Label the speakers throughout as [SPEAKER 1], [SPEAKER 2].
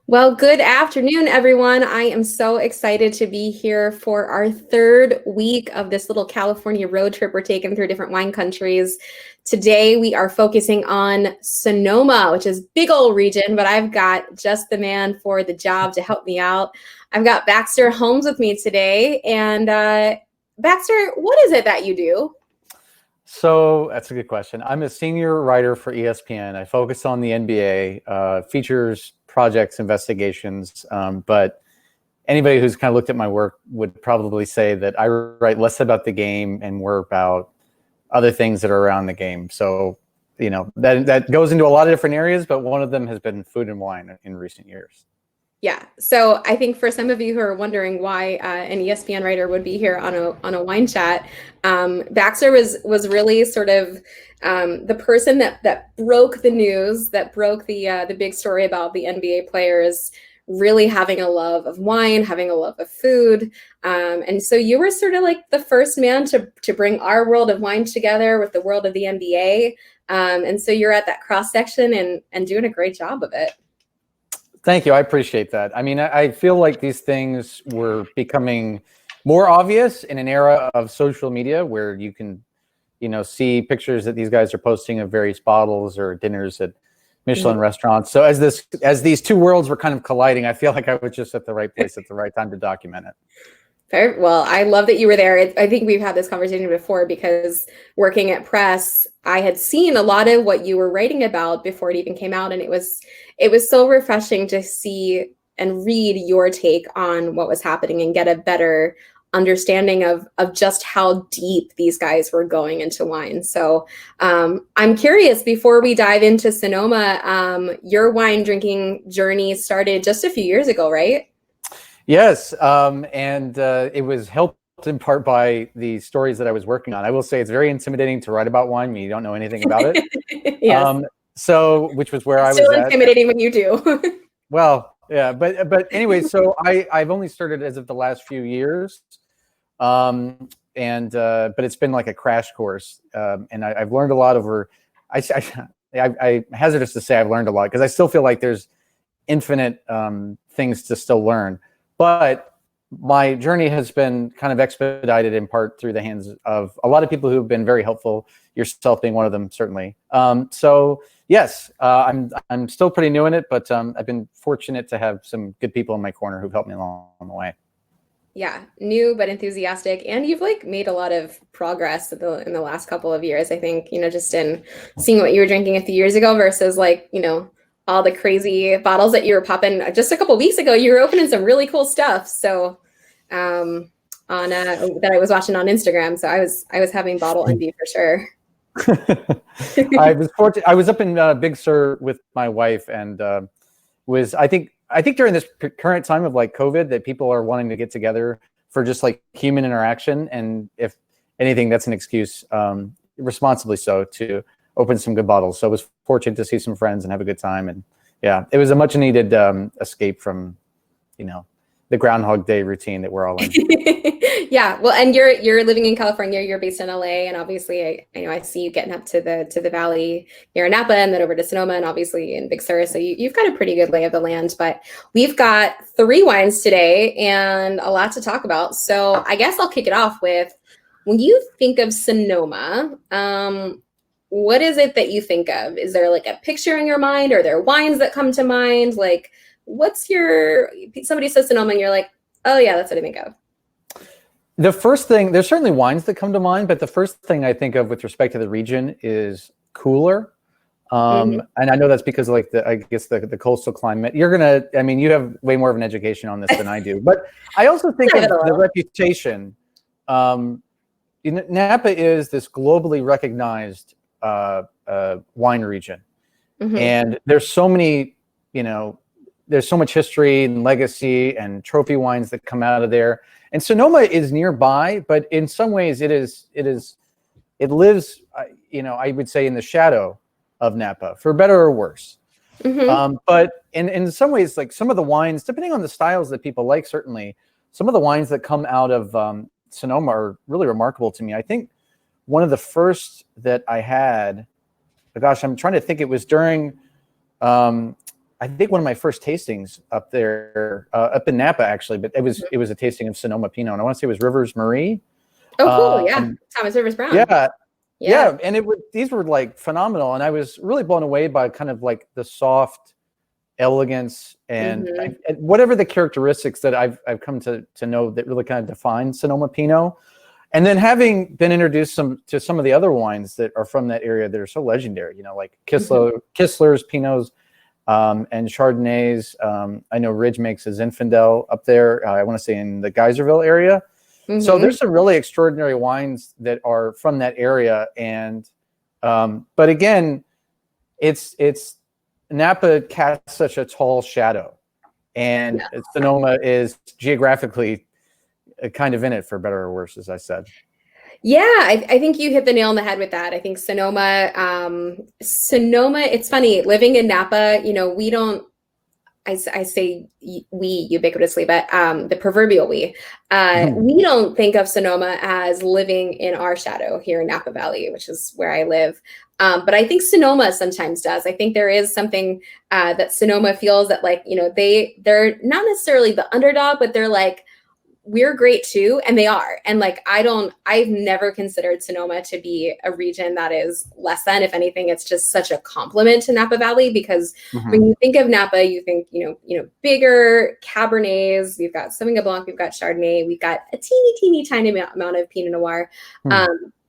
[SPEAKER 1] Well, good afternoon, everyone. I am so excited to be here for our third week of this little California road trip we're taking through different wine countries. Today, we are focusing on Sonoma, which is big old region, but I've got just the man for the job to help me out. I've got Baxter Holmes with me today. And Baxter, what is it that you do?
[SPEAKER 2] So that's a good question. I'm a senior writer for ESPN. I focus on the NBA, features, projects, investigations. But anybody who's kind of looked at my work would probably say that I write less about the game and more about other things that are around the game. So, you know, that goes into a lot of different areas, but one of them has been food and wine in recent years.
[SPEAKER 1] Yeah. So I think for some of you who are wondering why an ESPN writer would be here on a wine chat, Baxter was really sort of the person that broke the news, that broke the big story about the NBA players really having a love of wine, having a love of food. And so you were sort of like the first man to bring our world of wine together with the world of the NBA. And so you're at that cross section and doing a great job of it.
[SPEAKER 2] Thank you. I appreciate that. I mean, I feel like these things were becoming more obvious in an era of social media where you can, you know, see pictures that these guys are posting of various bottles or dinners at Michelin restaurants. So as these two worlds were kind of colliding, I feel like I was just at the right place at the right time to document it.
[SPEAKER 1] Very well. I love that you were there. I think we've had this conversation before because working at press, I had seen a lot of what you were writing about before it even came out. And it was so refreshing to see and read your take on what was happening and get a better understanding of just how deep these guys were going into wine. So I'm curious, before we dive into Sonoma, your wine drinking journey started just a few years ago, right?
[SPEAKER 2] Yes, and it was helped in part by the stories that I was working on. I will say it's very intimidating to write about wine when you don't know anything about it.
[SPEAKER 1] Yes.
[SPEAKER 2] So, which was where I was
[SPEAKER 1] Still
[SPEAKER 2] at.
[SPEAKER 1] Intimidating when you do.
[SPEAKER 2] Well, yeah, but anyway, so I've only started as of the last few years, but it's been like a crash course, and I've learned a lot over. I hazardous to say I've learned a lot because I still feel like there's infinite things to still learn. But my journey has been kind of expedited in part through the hands of a lot of people who've been very helpful, yourself being one of them, certainly. So yes, I'm still pretty new in it, but I've been fortunate to have some good people in my corner who've helped me along the way.
[SPEAKER 1] Yeah, new but enthusiastic, and you've like made a lot of progress in the last couple of years. I think, you know, just in seeing what you were drinking a few years ago versus like, you know, all the crazy bottles that you were popping just a couple weeks ago. You were opening some really cool stuff. So that I was watching on Instagram. So I was having bottle envy for sure.
[SPEAKER 2] I was fortunate. I was up in Big Sur with my wife, and I think during this current time of like COVID that people are wanting to get together for just like human interaction, and if anything, that's an excuse, responsibly so, to open some good bottles. So I was fortunate to see some friends and have a good time. And yeah, it was a much needed escape from, you know, the Groundhog Day routine that we're all in.
[SPEAKER 1] Yeah. Well, and you're living in California, you're based in LA. And obviously I see you getting up to the valley here in Napa and then over to Sonoma and obviously in Big Sur. So you've got a pretty good lay of the land, but we've got 3 wines today and a lot to talk about. So I guess I'll kick it off with, when you think of Sonoma, what is it that you think of? Is there like a picture in your mind? Are there wines that come to mind? Like, somebody says Sonoma and you're like, oh yeah, that's what I think of.
[SPEAKER 2] The first thing, there's certainly wines that come to mind, but the first thing I think of with respect to the region is cooler. And I know that's because of like the coastal climate. You have way more of an education on this than I do, but I also think of the reputation. Napa is this globally recognized wine region, and there's so many, there's so much history and legacy and trophy wines that come out of there. And Sonoma is nearby, but in some ways it lives, I would say in the shadow of Napa, for better or worse. But in some ways, like some of the wines, depending on the styles that people like, certainly some of the wines that come out of Sonoma are really remarkable to me. I think one of the first that I had, gosh, I'm trying to think, it was during I think one of my first tastings up there, up in Napa actually, but it was a tasting of Sonoma Pinot, and I want to say it was Rivers Marie.
[SPEAKER 1] Oh, cool. Yeah. Thomas Rivers Brown.
[SPEAKER 2] Yeah. And these were like phenomenal. And I was really blown away by kind of like the soft elegance and whatever the characteristics that I've come to know that really kind of define Sonoma Pinot. And then having been introduced to some of the other wines that are from that area that are so legendary, you know, like Kistler's, Pinots, and Chardonnays. I know Ridge makes a Zinfandel up there. I want to say in the Geyserville area. So there's some really extraordinary wines that are from that area. And, but again, it's Napa casts such a tall shadow, and Sonoma is geographically kind of in it, for better or worse, as I said.
[SPEAKER 1] Yeah, I think you hit the nail on the head with that. I think Sonoma, it's funny, living in Napa, you know, we don't, I say we ubiquitously, but the proverbial we don't think of Sonoma as living in our shadow here in Napa Valley, which is where I live. But I think Sonoma sometimes does. I think there is something that Sonoma feels that, like, you know, they're not necessarily the underdog, but they're like, we're great too. And they are. And like, I've never considered Sonoma to be a region that is less than. If anything, it's just such a compliment to Napa Valley, because when you think of Napa, you think, you know, bigger Cabernets, we've got Sauvignon Blanc, we've got Chardonnay, we've got a teeny tiny amount of Pinot Noir.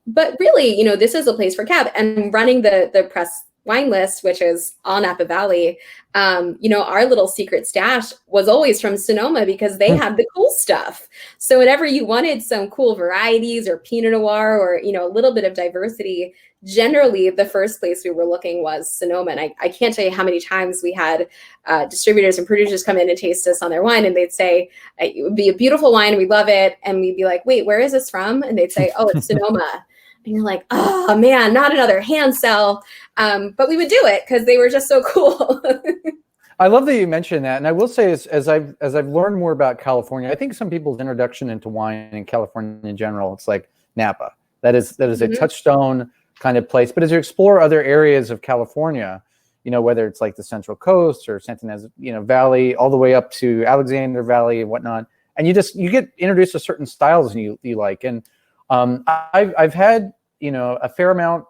[SPEAKER 1] But really, you know, this is a place for Cab, and running the press wine list, which is all Napa Valley. You know, our little secret stash was always from Sonoma because they had the cool stuff. So whenever you wanted some cool varieties or Pinot Noir or, you know, a little bit of diversity, generally the first place we were looking was Sonoma. And I can't tell you how many times we had distributors and producers come in and taste us on their wine, and they'd say, it would be a beautiful wine, we love it. And we'd be like, wait, where is this from? And they'd say, oh, it's Sonoma. And you're like, oh man, not another Hanzell. But we would do it because they were just so cool.
[SPEAKER 2] I love that you mentioned that. And I will say, as I've learned more about California, I think some people's introduction into wine in California in general, it's like Napa. That is a touchstone kind of place. But as you explore other areas of California, you know, whether it's like the Central Coast or Santa Ynez, you know, Valley, all the way up to Alexander Valley and whatnot, and you get introduced to certain styles and you like. And I've had, you know, a fair amount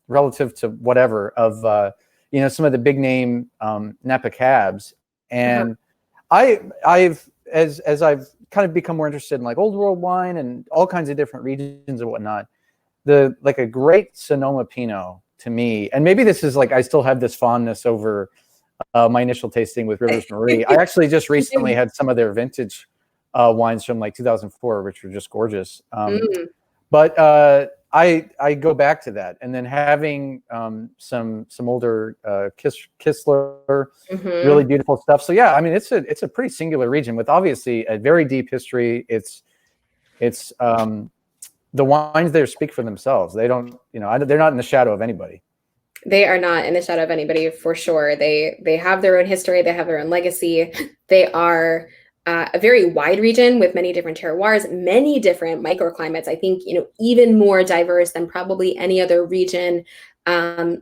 [SPEAKER 2] relative to whatever of, you know, some of the big name Napa cabs. And I've kind of become more interested in like old world wine and all kinds of different regions and whatnot. Like a great Sonoma Pinot to me, and maybe this is like, I still have this fondness over my initial tasting with Rivers Marie. I actually just recently had some of their vintage wines from like 2004, which were just gorgeous. But I go back to that, and then having some older Kistler, really beautiful stuff. So yeah, I mean, it's a pretty singular region with obviously a very deep history. It's the wines there speak for themselves. They don't, you know, they're not in the shadow of anybody.
[SPEAKER 1] They are not in the shadow of anybody, for sure. They have their own history. They have their own legacy. They are a very wide region with many different terroirs, many different microclimates. I think, you know, even more diverse than probably any other region,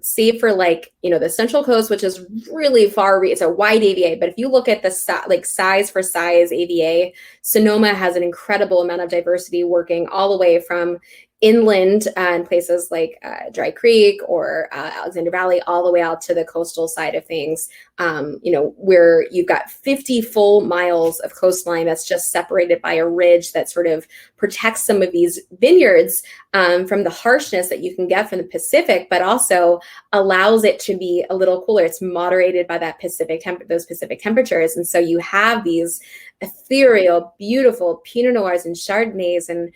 [SPEAKER 1] save for like, you know, the Central Coast, which is really far. It's a wide AVA, but if you look at the size for size AVA, Sonoma has an incredible amount of diversity, working all the way from inland in places like Dry Creek or Alexander Valley, all the way out to the coastal side of things, you know, where you've got 50 full miles of coastline that's just separated by a ridge that sort of protects some of these vineyards from the harshness that you can get from the Pacific, but also allows it to be a little cooler. It's moderated by that those Pacific temperatures. And so you have these ethereal, beautiful Pinot Noirs and Chardonnays. And,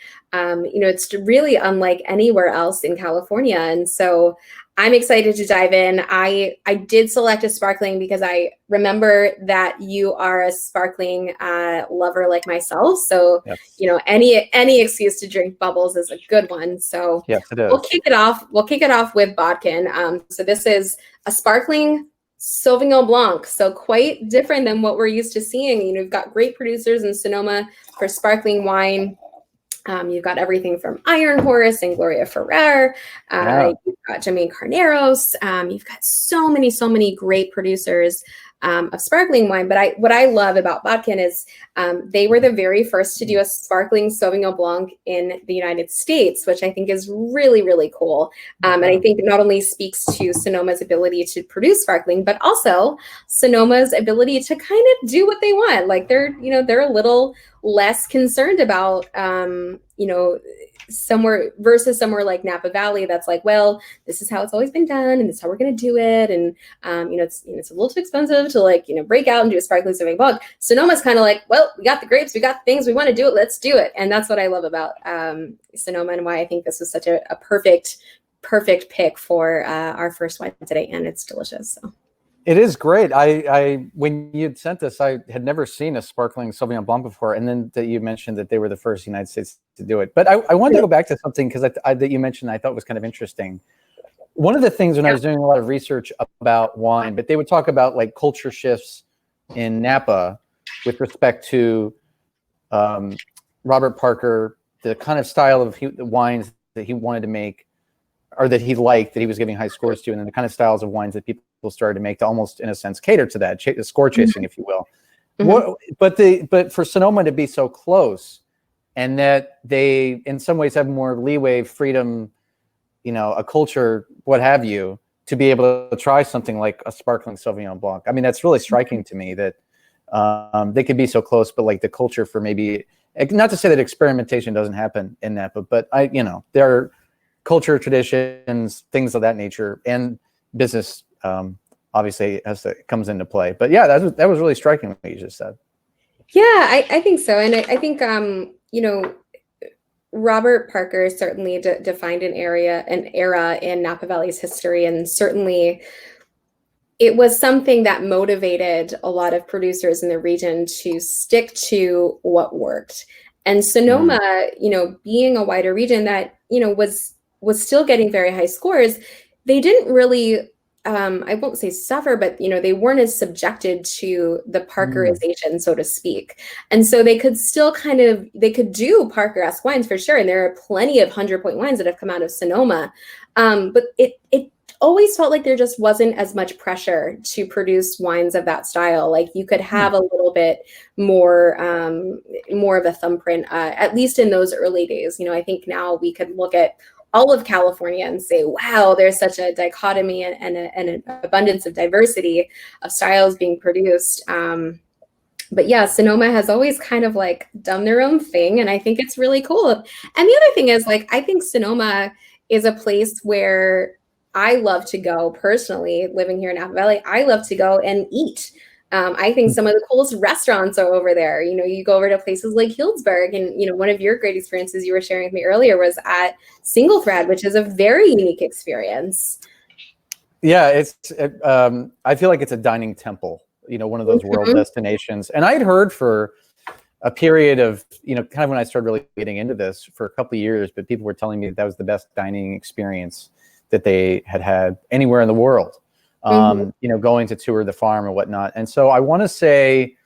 [SPEAKER 1] you know, it's really unlike anywhere else in California. And so I'm excited to dive in. I did select a sparkling because I remember that you are a sparkling lover like myself. So, yes, you know, any excuse to drink bubbles is a good one. So
[SPEAKER 2] yes, it is.
[SPEAKER 1] We'll kick it off with Bodkin. So this is a sparkling Sauvignon Blanc, so quite different than what we're used to seeing. You know, you've got great producers in Sonoma for sparkling wine. You've got everything from Iron Horse and Gloria Ferrer. You've got Jermaine Carneros. You've got so many great producers of sparkling wine. But what I love about Bodkin is they were the very first to do a sparkling Sauvignon Blanc in the United States, which I think is really, really cool. And I think not only speaks to Sonoma's ability to produce sparkling, but also Sonoma's ability to kind of do what they want. Like they're a little less concerned about, somewhere versus somewhere like Napa Valley that's like, well, this is how it's always been done and this is how we're going to do it. And, it's a little too expensive to break out and do a sparkling Sauvignon Blanc. Sonoma's kind of like, well, we got the grapes, we got things, we want to do it, let's do it. And that's what I love about Sonoma and why I think this was such a perfect pick for our first wine today. And it's delicious. So.
[SPEAKER 2] It is great. I when you'd sent this, I had never seen a sparkling Sauvignon Blanc before, and then that you mentioned that they were the first in the United States to do it. But I wanted to go back to something because that you mentioned I thought was kind of interesting. One of the things when I was doing a lot of research about wine, but they would talk about like culture shifts in Napa with respect to Robert Parker, the kind of style of the wines that he wanted to make, or that he liked, that he was giving high scores to, and then the kind of styles of wines that people started to make to almost, in a sense, cater to that, the score chasing, if you will. But for Sonoma to be so close, and that they, in some ways, have more leeway, freedom, a culture, what have you, to be able to try something like a sparkling Sauvignon Blanc. I mean, that's really striking to me that they could be so close, but like the culture for maybe, not to say that experimentation doesn't happen in Napa, but there are culture, traditions, things of that nature, and business obviously comes into play. But yeah, that was really striking what you just said.
[SPEAKER 1] Yeah, I think so. And I think, Robert Parker certainly defined an era in Napa Valley's history. And certainly it was something that motivated a lot of producers in the region to stick to what worked. And Sonoma, being a wider region that, was still getting very high scores, they didn't really, I won't say suffer, but, they weren't as subjected to the Parkerization, so to speak. And so they could still they could do Parker-esque wines for sure. And there are plenty of 100-point wines that have come out of Sonoma. But it always felt like there just wasn't as much pressure to produce wines of that style. Like you could have a little bit more of a thumbprint, at least in those early days. I think now we could look at all of California and say, wow, there's such a dichotomy and an abundance of diversity of styles being produced. But yeah, Sonoma has always kind of like done their own thing. And I think it's really cool. And the other thing is I think Sonoma is a place where I love to go personally, living here in Napa Valley. I love to go and eat. I think some of the coolest restaurants are over there. You go over to places like Healdsburg, and one of your great experiences you were sharing with me earlier was at Single Thread, which is a very unique experience.
[SPEAKER 2] Yeah, I feel like it's a dining temple, one of those world destinations. And I'd heard for a period of, kind of when I started really getting into this for a couple of years, but people were telling me that was the best dining experience that they had anywhere in the world. Going to tour the farm and whatnot. And so I want to say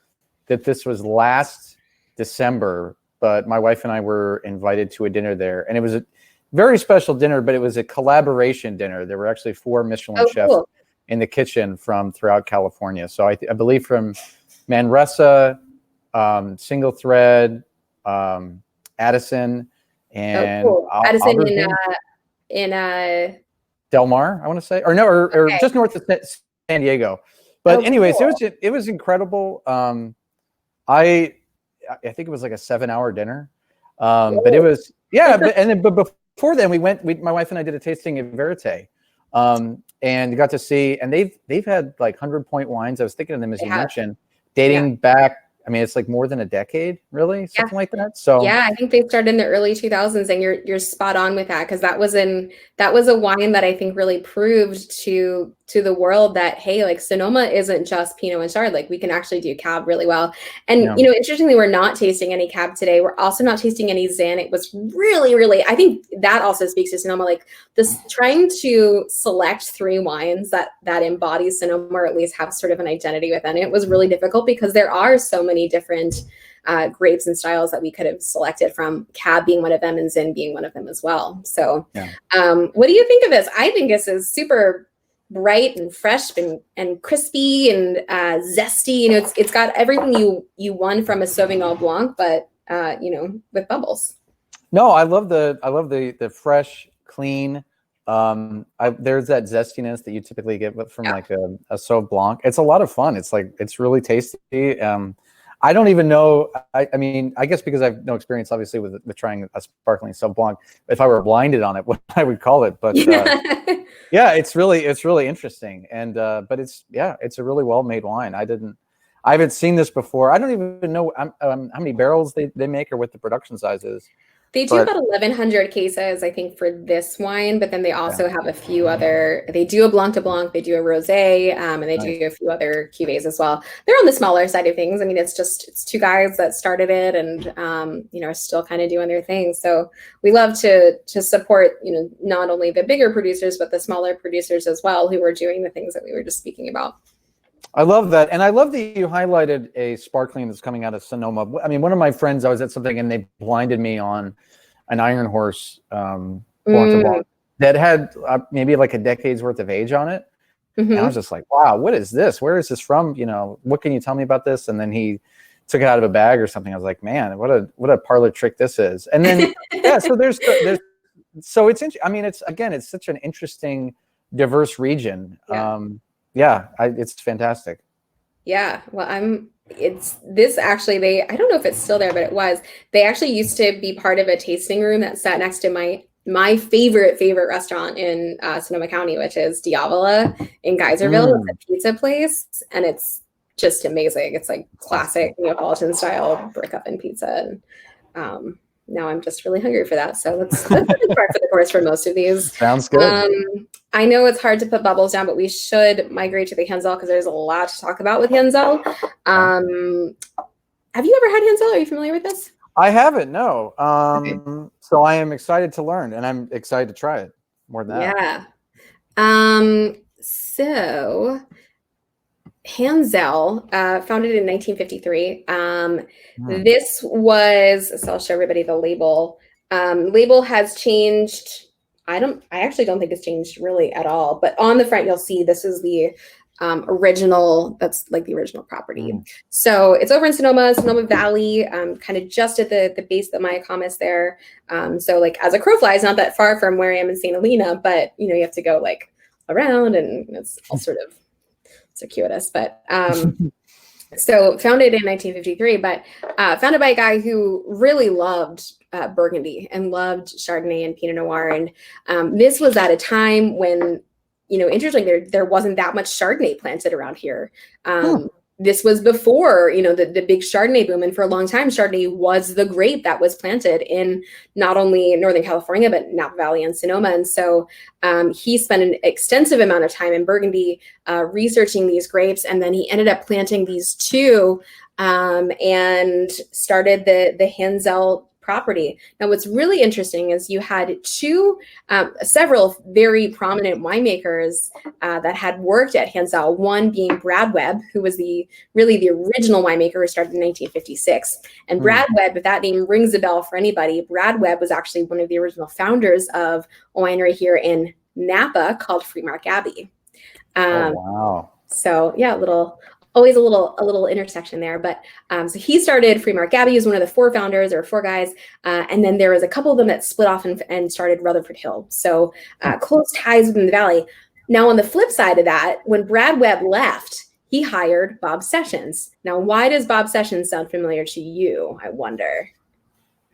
[SPEAKER 2] that this was last December, but my wife and I were invited to a dinner there, and it was a very special dinner, but it was a collaboration dinner. There were actually 4 Michelin chefs in the kitchen from throughout California. So I believe from Manresa, Single Thread, Addison, and
[SPEAKER 1] Addison in
[SPEAKER 2] Del Mar, I want to say, or just north of San Diego. But anyways, it was incredible. I think it was like a 7-hour dinner. But it was, but before then my wife and I did a tasting at Verite, and got to see, and they've had like 100-point wines. I was thinking of them as you mentioned, dating back. I mean, it's like more than a decade, really, something like that. So
[SPEAKER 1] yeah, I think they started in the early 2000s, and you're spot on with that, because that was a wine that I think really proved to the world that, hey, like Sonoma isn't just Pinot and Chard. Like we can actually do Cab really well. And interestingly, we're not tasting any Cab today. We're also not tasting any Zin. It was really, really, I think that also speaks to Sonoma, like this trying to select 3 wines that embody Sonoma, or at least have sort of an identity within it, was really difficult because there are so many different grapes and styles that we could have selected from, Cab being one of them and Zin being one of them as well. So what do you think of this? I think this is super bright and fresh and crispy and zesty. You know, it's got everything you want from a Sauvignon Blanc, but you know, with bubbles.
[SPEAKER 2] No, I love the fresh, clean. There's that zestiness that you typically get from like a Sauv Blanc. It's a lot of fun. It's really tasty. I don't even know. I mean, I guess because I have no experience, obviously, with trying a sparkling Sauv Blanc. If I were blinded on it, what I would call it. But yeah, it's really interesting. And but it's a really well made wine. I haven't seen this before. I don't even know how many barrels they make or what the production size is.
[SPEAKER 1] They do about 1,100 cases, I think, for this wine, but then they also have a few other. They do a Blanc de Blanc, they do a Rosé, and they do a few other cuvées as well. They're on the smaller side of things. I mean, it's two guys that started it, and you know, are still kind of doing their thing. So we love to support, you know, not only the bigger producers but the smaller producers as well, who are doing the things that we were just speaking about.
[SPEAKER 2] I love that. And I love that you highlighted a sparkling that's coming out of Sonoma. I mean, one of my friends, I was at something and they blinded me on an Iron Horse Blanc de Blanc that had maybe like a decade's worth of age on it. Mm-hmm. And I was just like, wow, what is this? Where is this from? You know, what can you tell me about this? And then he took it out of a bag or something. I was like, man, what a parlor trick this is. And then, so so it's, I mean, it's such an interesting, diverse region. It's fantastic. Yeah.
[SPEAKER 1] Well, it's this actually, I don't know if it's still there, but they actually used to be part of a tasting room that sat next to my favorite restaurant in Sonoma County, which is Diavola in Geyserville. It's a pizza place, and it's just amazing. It's like classic Neapolitan style brick oven pizza. And now I'm just really hungry for that. So that's a big part for the course for most of these.
[SPEAKER 2] Sounds good.
[SPEAKER 1] I know it's hard to put bubbles down, but we should migrate to the Hanzell because there's a lot to talk about with Hanzell. Have you ever had Hanzell? Are you familiar with this?
[SPEAKER 2] I haven't, no. Okay. So I am excited to learn, and I'm excited to try it more than that.
[SPEAKER 1] Yeah. So Hanzell, founded in 1953. This was, so I'll show everybody the label. Label has changed. I actually don't think it's changed really at all, but on the front, you'll see this is the original, that's like the original property. So it's over in Sonoma Valley, kind of just at the base of the Mayacamas there. So like as a crow flies, not that far from where I am in St. Helena, but you know, you have to go like around, and it's all sort of circuitous, but so founded in 1953, but founded by a guy who really loved Burgundy and loved Chardonnay and Pinot Noir. And this was at a time when, you know, interestingly, there wasn't that much Chardonnay planted around here. This was before, you know, the big Chardonnay boom. And for a long time, Chardonnay was the grape that was planted in not only Northern California, but Napa Valley and Sonoma. And so he spent an extensive amount of time in Burgundy researching these grapes. And then he ended up planting these two and started the Hanzell property. Now, what's really interesting is you had several very prominent winemakers that had worked at Hanzell. One being Brad Webb, who was the original winemaker who started in 1956. And Brad Webb, if that name rings a bell for anybody, Brad Webb was actually one of the original founders of a winery here in Napa called Freemark Abbey.
[SPEAKER 2] Oh, wow.
[SPEAKER 1] So yeah, always a little intersection there. But so he started Freemark Abbey. He was one of the four founders, or four guys. And then there was a couple of them that split off and started Rutherford Hill. So close ties within the valley. Now, on the flip side of that, when Brad Webb left, he hired Bob Sessions. Now, why does Bob Sessions sound familiar to you, I wonder?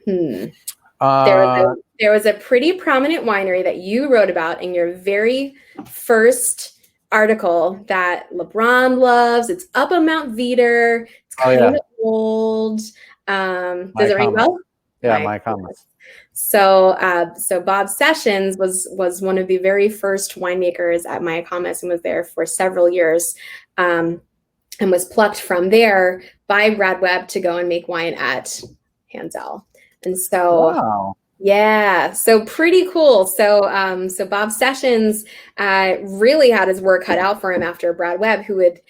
[SPEAKER 1] There was a pretty prominent winery that you wrote about in your very first article that LeBron loves. It's up on Mount Veeder. It's kind of old. Does it ring a bell?
[SPEAKER 2] Yeah, Mayacamas.
[SPEAKER 1] So Bob Sessions was one of the very first winemakers at Mayacamas and was there for several years, and was plucked from there by Brad Webb to go and make wine at Hanzell. And so,
[SPEAKER 2] wow.
[SPEAKER 1] Yeah, so pretty cool. So Bob Sessions really had his work cut out for him after Brad Webb, who had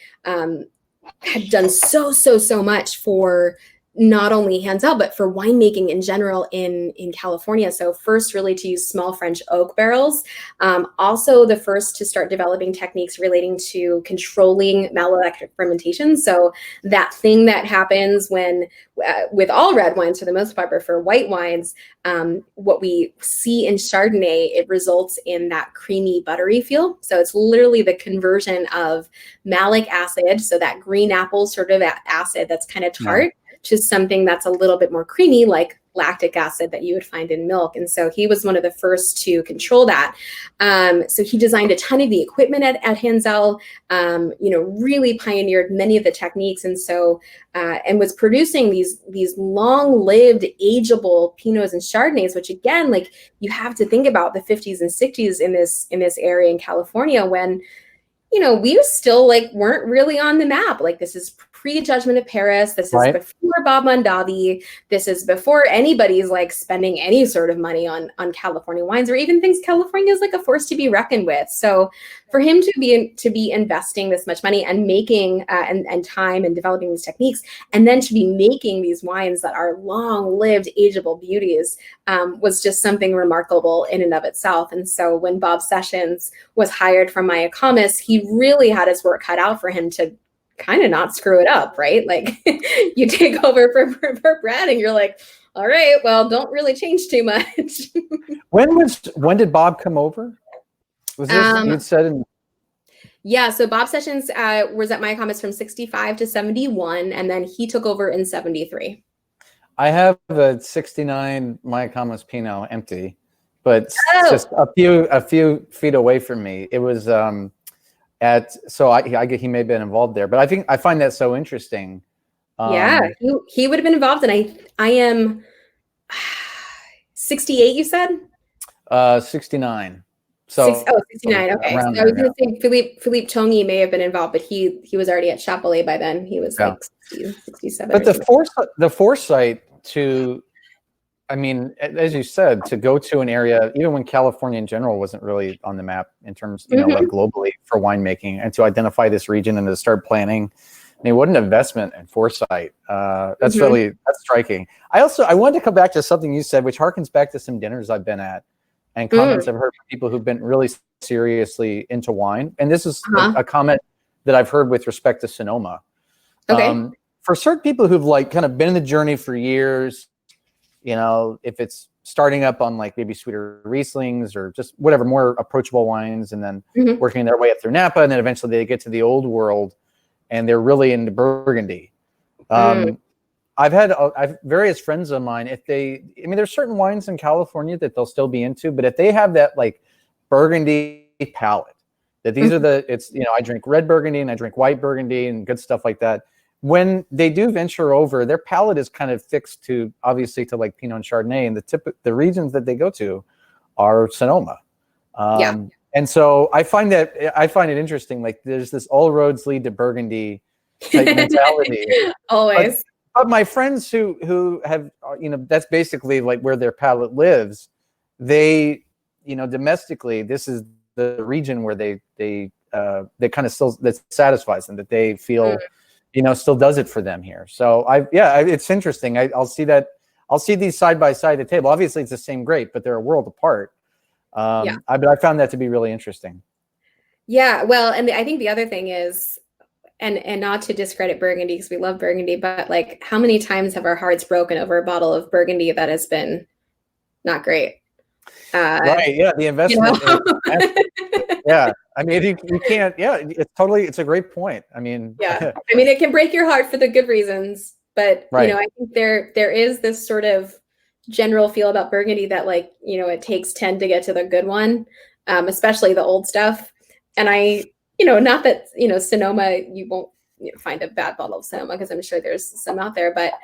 [SPEAKER 1] done so much for not only Hanzell, but for winemaking in general in California. So first really to use small French oak barrels. Also the first to start developing techniques relating to controlling malolactic fermentation. So that thing that happens when, with all red wines for the most part, but for white wines, what we see in Chardonnay, it results in that creamy, buttery feel. So it's literally the conversion of malic acid, so that green apple sort of acid that's kind of tart, to something that's a little bit more creamy, like lactic acid that you would find in milk. And so he was one of the first to control that. So he designed a ton of the equipment at Hanzell, really pioneered many of the techniques. And so, and was producing these long-lived, ageable Pinots and Chardonnays, which again, like you have to think about the 50s and 60s in this area in California when, we still weren't really on the map. Like this is pre-Judgment of Paris. This is before Bob Mondavi. This is before anybody's spending any sort of money on California wines, or even thinks California is like a force to be reckoned with. So for him to be investing this much money and making and time and developing these techniques, and then to be making these wines that are long-lived, ageable beauties, was just something remarkable in and of itself. And so when Bob Sessions was hired from Maya Kamis, he really had his work cut out for him to kind of not screw it up, right? Like you take over for Brad and you're like, all right, well, don't really change too much.
[SPEAKER 2] When did Bob come over? Was this you'd said
[SPEAKER 1] Yeah, so Bob Sessions was at Maya Kamis from 65 to 71, and then he took over in 73.
[SPEAKER 2] I have a 69 Maya Kamis Pinot empty, but just a few feet away from me. It was I get he may have been involved there, but I find that so interesting.
[SPEAKER 1] He would have been involved, and I am 68. You said
[SPEAKER 2] 69. So
[SPEAKER 1] 69. Okay. So I was going to say Philippe Tongi may have been involved, but he was already at Chapelet by then. He was 60, 67.
[SPEAKER 2] But the foresight to, I mean, as you said, to go to an area, even when California in general wasn't really on the map in terms, globally for winemaking, and to identify this region and to start planning. I mean, what an investment and foresight. That's that's striking. I wanted to come back to something you said, which harkens back to some dinners I've been at and comments I've heard from people who've been really seriously into wine. And this is a comment that I've heard with respect to Sonoma. Okay. For certain people who've kind of been in the journey for years, if it's starting up on maybe sweeter Rieslings or just whatever, more approachable wines, and then working their way up through Napa, and then eventually they get to the old world and they're really into Burgundy. I've various friends of mine, there's certain wines in California that they'll still be into, but if they have that Burgundy palate, that these are I drink red Burgundy and I drink white Burgundy and good stuff like that. When they do venture over, their palate is kind of fixed to Pinot and Chardonnay, and the regions that they go to are Sonoma. And so I find it interesting. There's this all roads lead to Burgundy type mentality.
[SPEAKER 1] Always.
[SPEAKER 2] But my friends who have, that's basically where their palate lives. They, domestically, this is the region where they kind of still, that satisfies them, that they feel, still does it for them here. So it's interesting. I'll see these side by side at the table. Obviously it's the same grape, but they're a world apart. But I found that to be really interesting. Yeah.
[SPEAKER 1] Well, and I think the other thing is, and not to discredit Burgundy because we love Burgundy, but how many times have our hearts broken over a bottle of Burgundy that has been not great?
[SPEAKER 2] Right. Yeah. The investment. Yeah. I mean, you can't. Yeah. It's a great point. I mean.
[SPEAKER 1] Yeah. I mean, it can break your heart for the good reasons, but I think there is this sort of general feel about Burgundy that it takes 10 to get to the good one, especially the old stuff. And not that, Sonoma, you won't find a bad bottle of Sonoma because I'm sure there's some out there, but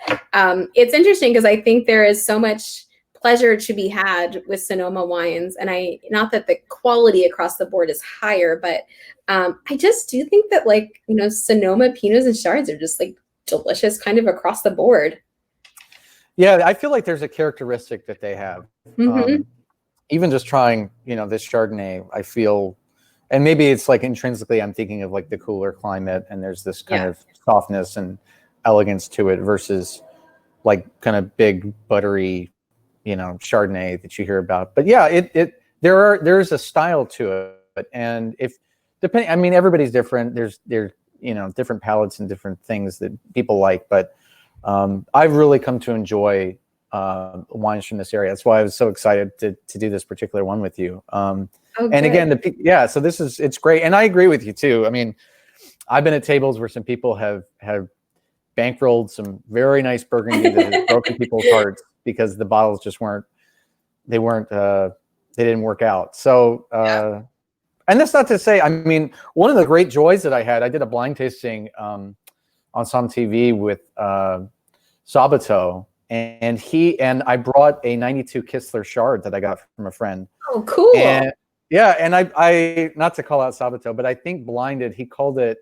[SPEAKER 1] it's interesting because I think there is so much pleasure to be had with Sonoma wines. And not that the quality across the board is higher, but I just do think that Sonoma Pinots and Chards are just delicious kind of across the board.
[SPEAKER 2] Yeah, I feel like there's a characteristic that they have. Even just trying, this Chardonnay, I feel, and maybe it's intrinsically I'm thinking of the cooler climate, and there's this kind of softness and elegance to it versus like kind of big buttery, Chardonnay that you hear about. But yeah, there's a style to it, and I mean, everybody's different. There's different palates and different things that people like, but I've really come to enjoy wines from this area. That's why I was so excited to do this particular one with you. And again, so it's great. And I agree with you too. I mean, I've been at tables where some people have bankrolled some very nice Burgundy that has broken people's hearts because the bottles just they didn't work out. So, and that's not to say, I mean, one of the great joys that I did a blind tasting on some TV with Sabato, and I brought a 92 Kistler Chard that I got from a friend.
[SPEAKER 1] Oh, cool.
[SPEAKER 2] And I not to call out Sabato, but I think blinded, he called it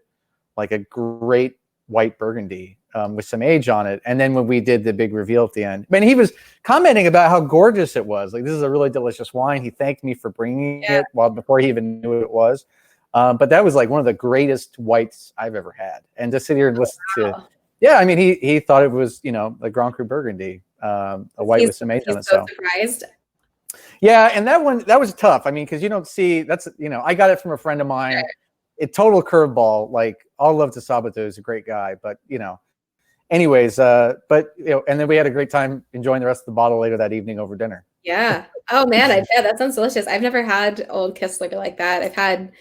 [SPEAKER 2] like a great white Burgundy with some age on it. And then when we did the big reveal at the end, he was commenting about how gorgeous it was. Like, this is a really delicious wine. He thanked me for bringing it before he even knew what it was. But that was like one of the greatest whites I've ever had. And to sit here and listen to, I mean, he thought it was, the Grand Cru Burgundy, a white with some age on it.
[SPEAKER 1] So surprised.
[SPEAKER 2] Yeah, and that was tough. I mean, because you don't see, that's, I got it from a friend of mine. A total curveball. Like, all love to Sabato, he's a great guy, but anyways, but and then we had a great time enjoying the rest of the bottle later that evening over dinner.
[SPEAKER 1] Yeah. Oh man, I bet that sounds delicious. I've never had old Kistler like that. I've had,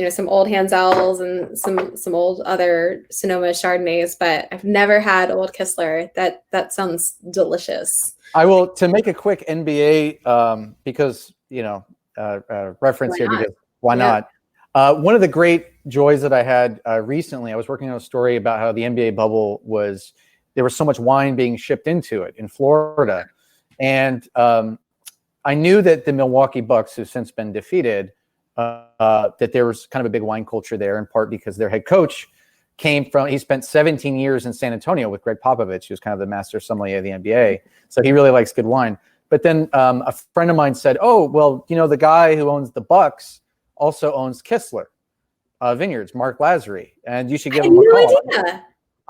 [SPEAKER 1] some old Hanzells and some old other Sonoma Chardonnays, but I've never had old Kistler. That sounds delicious.
[SPEAKER 2] I will, to make a quick NBA because reference here, because why not? One of the great joys that I had recently, I was working on a story about how the NBA bubble there was so much wine being shipped into it in Florida. And I knew that the Milwaukee Bucks, who've since been defeated, that there was kind of a big wine culture there, in part because their head coach he spent 17 years in San Antonio with Greg Popovich, who's kind of the master sommelier of the NBA. So he really likes good wine. But then a friend of mine said, oh, well, the guy who owns the Bucks also owns Kistler Vineyards, Mark Lazary, and you should give him a call.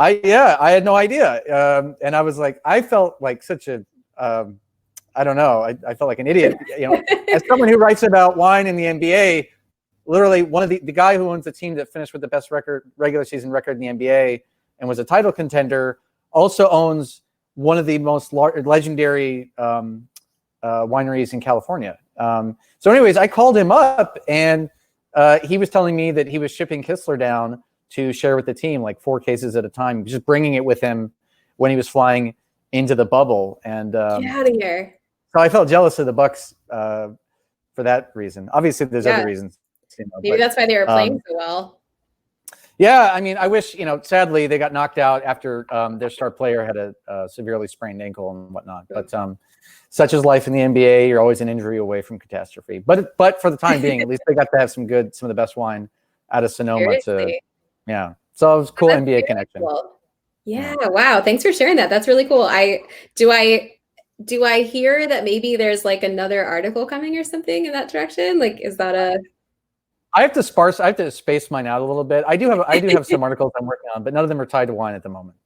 [SPEAKER 1] Idea.
[SPEAKER 2] I had no idea. And I was like, I felt like such a, I don't know. I felt like an idiot, as someone who writes about wine in the NBA. Literally, one of the guy who owns the team that finished with the best regular season record in the NBA and was a title contender also owns one of the most legendary wineries in California. So anyways, I called him up, and he was telling me that he was shipping Kistler down to share with the team, like 4 cases at a time, just bringing it with him when he was flying into the bubble. And
[SPEAKER 1] get out of here.
[SPEAKER 2] So I felt jealous of the Bucks for that reason. Obviously, there's other reasons.
[SPEAKER 1] Maybe that's why they were playing so well.
[SPEAKER 2] Yeah, I mean, I wish, sadly, they got knocked out after their star player had a severely sprained ankle and whatnot. But such is life in the NBA. You're always an injury away from catastrophe. But for the time being, at least they got to have some of the best wine out of Sonoma. So it was cool NBA connection.
[SPEAKER 1] Cool. Yeah, wow. Thanks for sharing that. That's really cool. Do I hear that maybe there's like another article coming or something in that direction? Like, is that
[SPEAKER 2] I have to space mine out a little bit. I do have some articles I'm working on, but none of them are tied to wine at the moment.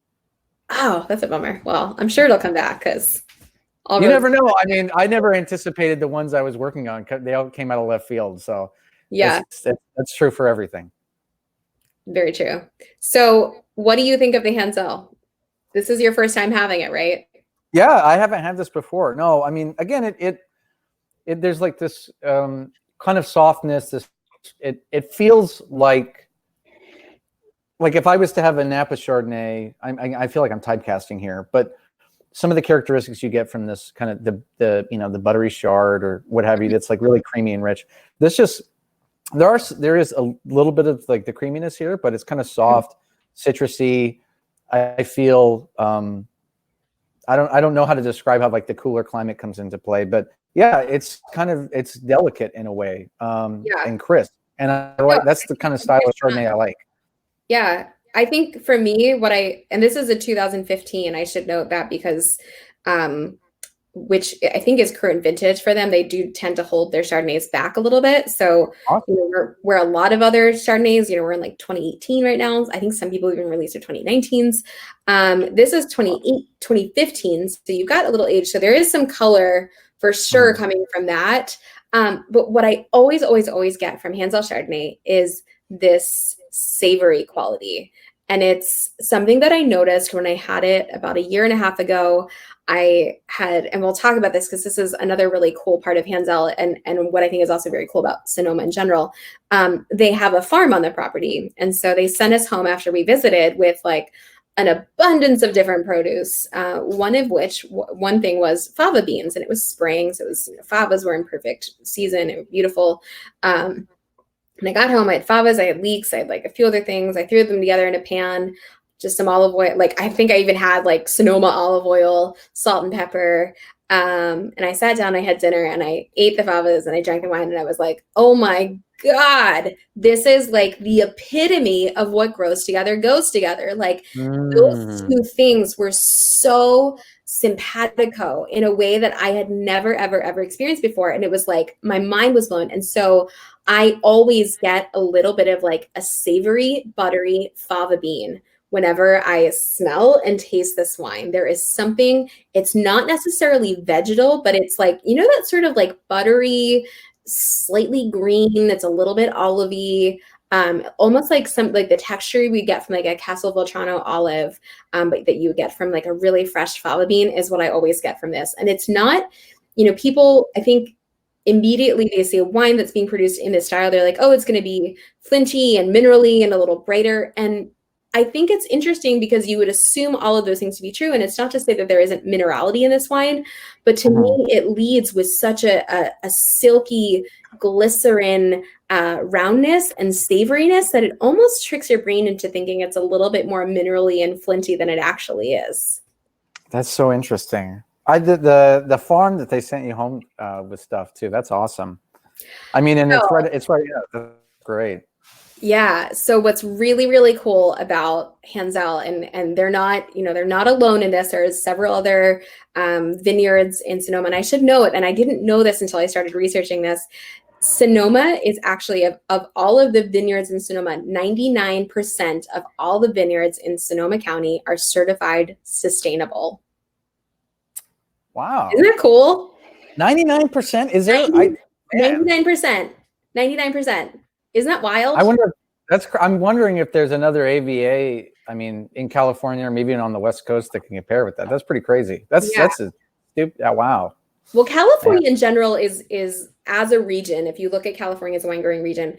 [SPEAKER 1] Oh, that's a bummer. Well, I'm sure it'll come back because
[SPEAKER 2] you never know. I mean, I never anticipated the ones I was working on. They all came out of left field. So
[SPEAKER 1] yeah,
[SPEAKER 2] that's true for everything.
[SPEAKER 1] Very true. So what do you think of the Hanzell? This is your first time having it, right?
[SPEAKER 2] Yeah, I haven't had this before. No, I mean, again, it there's like this kind of softness. It feels like if I was to have a Napa Chardonnay, I feel like I'm typecasting here, but some of the characteristics you get from this kind of the buttery chard or what have you, that's like really creamy and rich. This just there is a little bit of like the creaminess here, but it's kind of soft, citrusy. I feel I don't know how to describe how like the cooler climate comes into play, but yeah, it's delicate in a way, and crisp. And I like that's the kind of style of Chardonnay I like.
[SPEAKER 1] Yeah, I think for me, and this is a 2015. I should note that because which I think is current vintage for them. They do tend to hold their Chardonnays back a little bit. So where a lot of other Chardonnays, we're in like 2018 right now. I think some people even released their 2019s. This is 2015. So you've got a little age. So there is some color for sure coming from that. But what I always get from Hanzell Chardonnay is this savory quality. And it's something that I noticed when I had it about a year and a half ago. I had, and we'll talk about this because this is another really cool part of Hanzell, and what I think is also very cool about Sonoma in general. They have a farm on the property. And so they sent us home after we visited with like an abundance of different produce, one thing was fava beans, and it was spring. So it was, favas were in perfect season. It was beautiful. When I got home, I had favas, I had leeks, I had like a few other things. I threw them together in a pan, just some olive oil. Like, I think I even had like Sonoma olive oil, salt and pepper. And I sat down, I had dinner, and I ate the favas and I drank the wine, and I was like, oh my God, this is like the epitome of what grows together, goes together. Like those two things were so simpatico in a way that I had never, ever experienced before. And it was like, my mind was blown. And so I always get a little bit of like a savory, buttery fava bean whenever I smell and taste this wine. There is something, it's not necessarily vegetal, but it's like, that sort of like buttery, slightly green, that's a little bit olivey, almost like the texture we get from like a Castelvetrano olive, but that you would get from like a really fresh fava bean is what I always get from this. And it's not, people, I think, immediately they see a wine that's being produced in this style, they're like, oh, it's going to be flinty and minerally and a little brighter. And I think it's interesting because you would assume all of those things to be true. And it's not to say that there isn't minerality in this wine, but to me, it leads with such a silky glycerin roundness and savoriness that it almost tricks your brain into thinking it's a little bit more minerally and flinty than it actually is. That's
[SPEAKER 2] so interesting. I did the farm that they sent you home with stuff too. That's awesome. I mean, and it's right. Yeah, that's great.
[SPEAKER 1] Yeah. So what's really, really cool about Hanzell, and they're not, they're not alone in this. There's several other vineyards in Sonoma, and I should know it. And I didn't know this until I started researching this. Sonoma is actually, of all of the vineyards in Sonoma, 99% of all the vineyards in Sonoma County are certified sustainable.
[SPEAKER 2] Wow.
[SPEAKER 1] Isn't that cool?
[SPEAKER 2] 99%? Is there?
[SPEAKER 1] 99%. 99%. Isn't that wild?
[SPEAKER 2] I'm wondering if there's another AVA, I mean, in California or maybe even on the West Coast that can compare with that. That's pretty crazy. That's a stupid, wow.
[SPEAKER 1] Well, California in general is as a region, if you look at California as a wine growing region,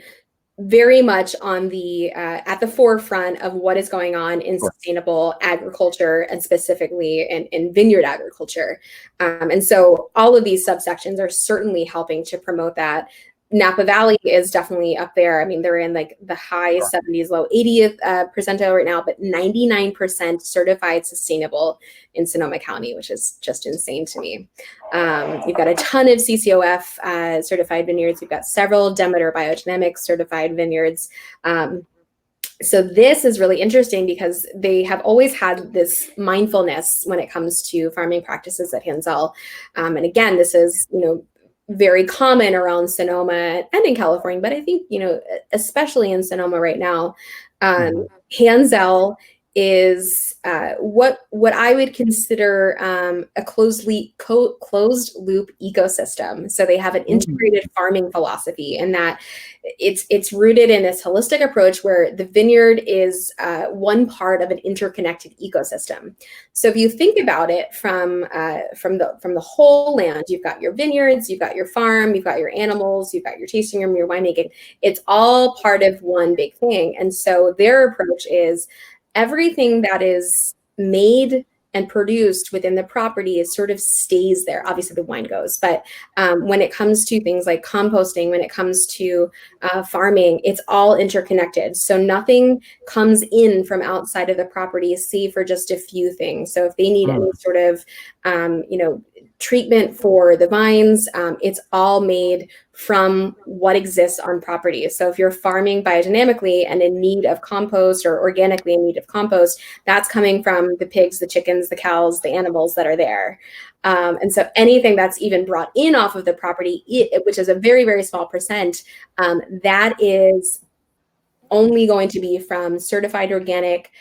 [SPEAKER 1] very much on the at the forefront of what is going on in sustainable agriculture, and specifically in vineyard agriculture. And so all of these subsections are certainly helping to promote that. Napa Valley is definitely up there. I mean, they're in like the high 70s, low 80th percentile right now, but 99% certified sustainable in Sonoma County, which is just insane to me. You've got a ton of CCOF certified vineyards. You've got several Demeter biodynamics certified vineyards. So this is really interesting because they have always had this mindfulness when it comes to farming practices at Hanzell. And again, this is, very common around Sonoma and in California, but I think, especially in Sonoma right now, Hanzell is what I would consider a closed loop ecosystem. So they have an integrated farming philosophy, and that it's rooted in this holistic approach where the vineyard is one part of an interconnected ecosystem. So if you think about it from the whole land, you've got your vineyards, you've got your farm, you've got your animals, you've got your tasting room, your winemaking. It's all part of one big thing. And so their approach is everything that is made and produced within the property sort of stays there. Obviously the wine goes, but when it comes to things like composting, when it comes to farming, it's all interconnected. So nothing comes in from outside of the property, save for just a few things. So if they need any sort of, treatment for the vines. It's all made from what exists on property. So if you're farming biodynamically and in need of compost, or organically in need of compost, that's coming from the pigs, the chickens, the cows, the animals that are there. And so anything that's even brought in off of the property, which is a very, very small percent, that is only going to be from certified organic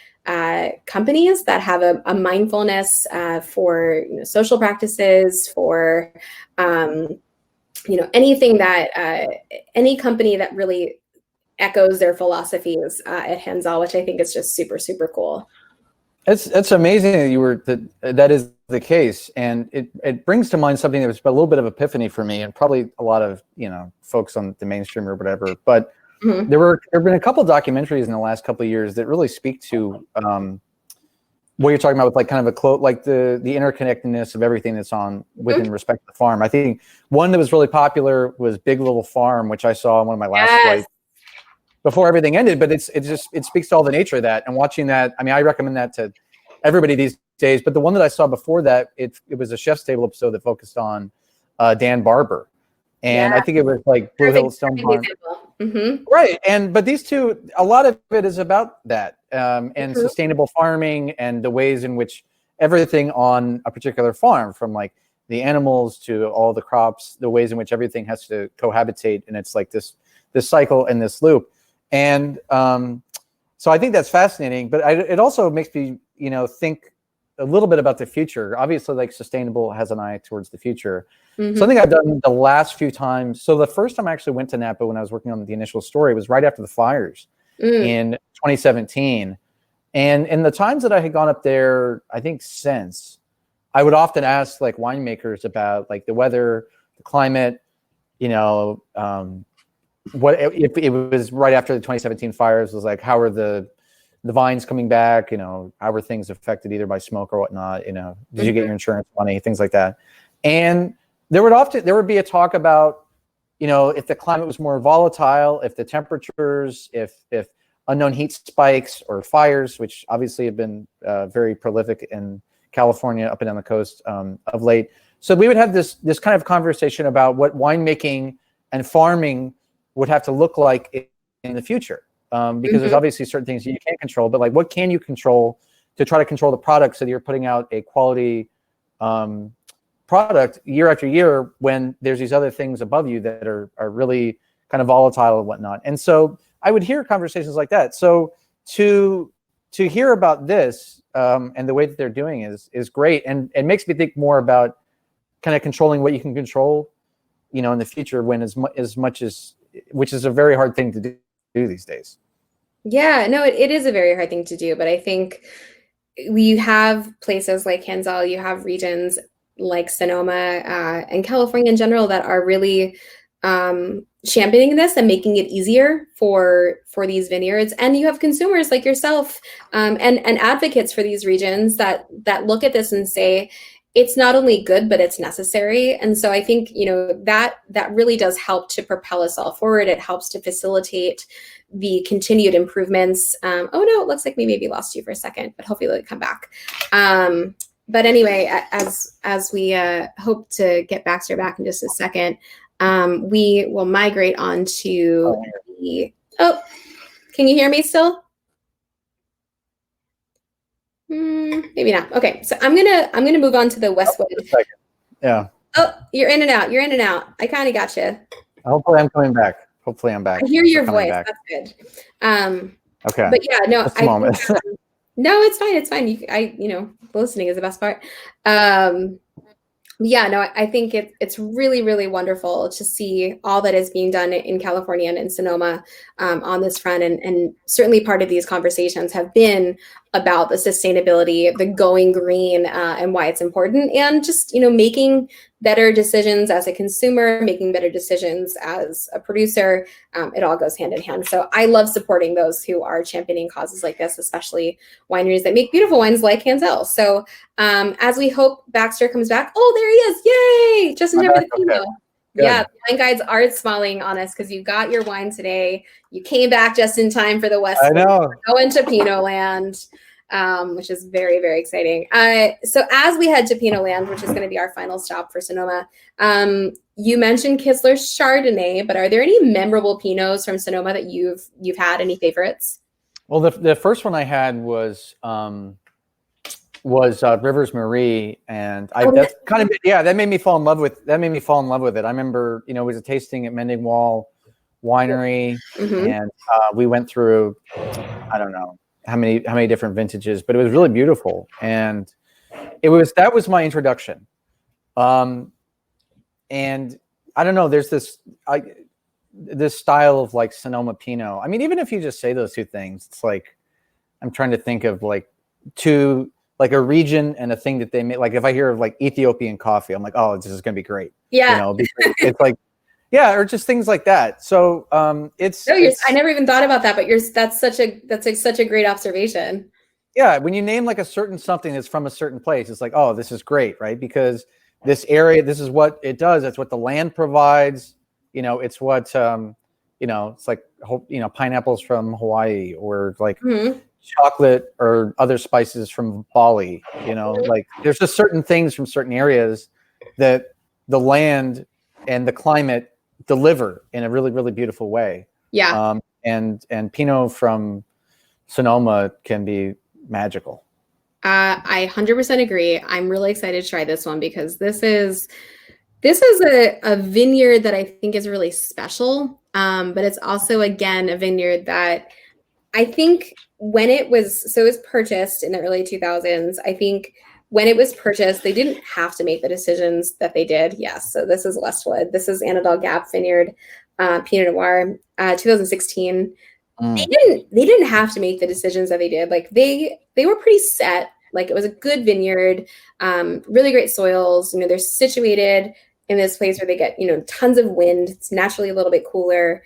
[SPEAKER 1] companies that have a mindfulness for social practices, for anything that any company that really echoes their philosophies at Hanzell, which I think is just super, super cool.
[SPEAKER 2] It's amazing that is the case, and it brings to mind something that was a little bit of epiphany for me, and probably a lot of folks on the mainstream or whatever. But there have been a couple of documentaries in the last couple of years that really speak to what you're talking about, with like kind of the interconnectedness of everything that's on within respect to the farm. I think one that was really popular was Big Little Farm, which I saw on one of my last flights before everything ended. But it speaks to all the nature of that, and watching that. I mean, I recommend that to everybody these days. But the one that I saw before that, it was a Chef's Table episode that focused on Dan Barber. And I think it was like Blue Hill Stone Barn. Right. But these two, a lot of it is about that and sustainable farming, and the ways in which everything on a particular farm, from like the animals to all the crops, the ways in which everything has to cohabitate. And it's like this cycle and this loop. And so I think that's fascinating. But it also makes me, think a little bit about the future. Obviously, like sustainable has an eye towards the future. Something I've done the last few times. So the first time I actually went to Napa when I was working on the initial story was right after the fires in 2017. And in the times that I had gone up there, I think since, I would often ask like winemakers about like the weather, the climate, what if it was right after the 2017 fires, was like, how are the vines coming back? How were things affected either by smoke or whatnot? Did you get your insurance money, things like that? And there would be a talk about, if the climate was more volatile, if the temperatures, if unknown heat spikes or fires, which obviously have been very prolific in California up and down the coast of late. So we would have this kind of conversation about what winemaking and farming would have to look like in the future. Because there's obviously certain things that you can't control, but like, what can you control to try to control the product so that you're putting out a quality product year after year, when there's these other things above you that are really kind of volatile and whatnot. And so I would hear conversations like that. So to hear about this and the way that they're doing is great, and it makes me think more about kind of controlling what you can control, in the future, when as much as, which is a very hard thing to do these days.
[SPEAKER 1] Yeah, no, it is a very hard thing to do, but I think you have places like Hanzell, you have regions like Sonoma and California in general that are really championing this and making it easier for these vineyards. And you have consumers like yourself and advocates for these regions that look at this and say, it's not only good, but it's necessary. And so I think, that really does help to propel us all forward. It helps to facilitate the continued improvements. Oh no, it looks like we maybe lost you for a second, but hopefully they'll come back. But anyway, as we hope to get Baxter back in just a second, we will migrate on to can you hear me still? Maybe not. Okay, so I'm gonna move on to the Westwood.
[SPEAKER 2] Yeah.
[SPEAKER 1] Oh, you're in and out. You're in and out. I kind of got you.
[SPEAKER 2] Hopefully, I'm coming back. Hopefully, I'm back.
[SPEAKER 1] I hear your voice. Back. That's good.
[SPEAKER 2] Okay.
[SPEAKER 1] But yeah, no.
[SPEAKER 2] Just a moment.
[SPEAKER 1] No, it's fine. It's fine. Listening is the best part. Yeah, no, I think it's really, really wonderful to see all that is being done in California and in Sonoma on this front. And certainly part of these conversations have been about the sustainability, the going green, and why it's important, and just, making better decisions as a consumer, making better decisions as a producer. It all goes hand in hand. So I love supporting those who are championing causes like this, especially wineries that make beautiful wines like Hanzell. So as we hope Baxter comes back, oh, there he is. Yay. Just in time for the Pinot. Okay. Yeah, the wine guides are smiling on us because you got your wine today. You came back just in time for the Westwood.
[SPEAKER 2] I know.
[SPEAKER 1] Go into Pinot land. which is very, very exciting. So as we head to Pinot Land, which is going to be our final stop for Sonoma, you mentioned Kistler's Chardonnay, but are there any memorable Pinots from Sonoma that you've had? Any favorites?
[SPEAKER 2] Well, the first one I had was Rivers Marie, and that's kind of, that made me fall in love with it. I remember, it was a tasting at Mending Wall Winery, and we went through, I don't know how many different vintages, but it was really beautiful, and that was my introduction. And I don't know, there's this style of like Sonoma Pinot. I mean, even if you just say those two things, it's like I'm trying to think of like two. Like a region and a thing that they make. Like if I hear of like Ethiopian coffee, I'm like, oh, this is going to be great.
[SPEAKER 1] Yeah.
[SPEAKER 2] It's like, or just things like that. So I
[SPEAKER 1] never even thought about that, but that's such a great observation.
[SPEAKER 2] Yeah. When you name like a certain something that's from a certain place, it's like, oh, this is great. Right. Because this area, this is what it does. That's what the land provides. It's what, it's like, pineapples from Hawaii, or like, chocolate or other spices from Bali, like there's just certain things from certain areas that the land and the climate deliver in a really, really beautiful way.
[SPEAKER 1] Yeah.
[SPEAKER 2] And Pinot from Sonoma can be magical.
[SPEAKER 1] I 100% agree. I'm really excited to try this one because this is a vineyard that I think is really special. But it's also, again, a vineyard that I think when it was purchased in the early 2000s, I think when it was purchased, they didn't have to make the decisions that they did. Yes. So this is Westwood. This is Annadel Gap Vineyard, Pinot Noir, 2016. They didn't have to make the decisions that they did. Like they were pretty set. Like it was a good vineyard, really great soils. They're situated in this place where they get, tons of wind. It's naturally a little bit cooler.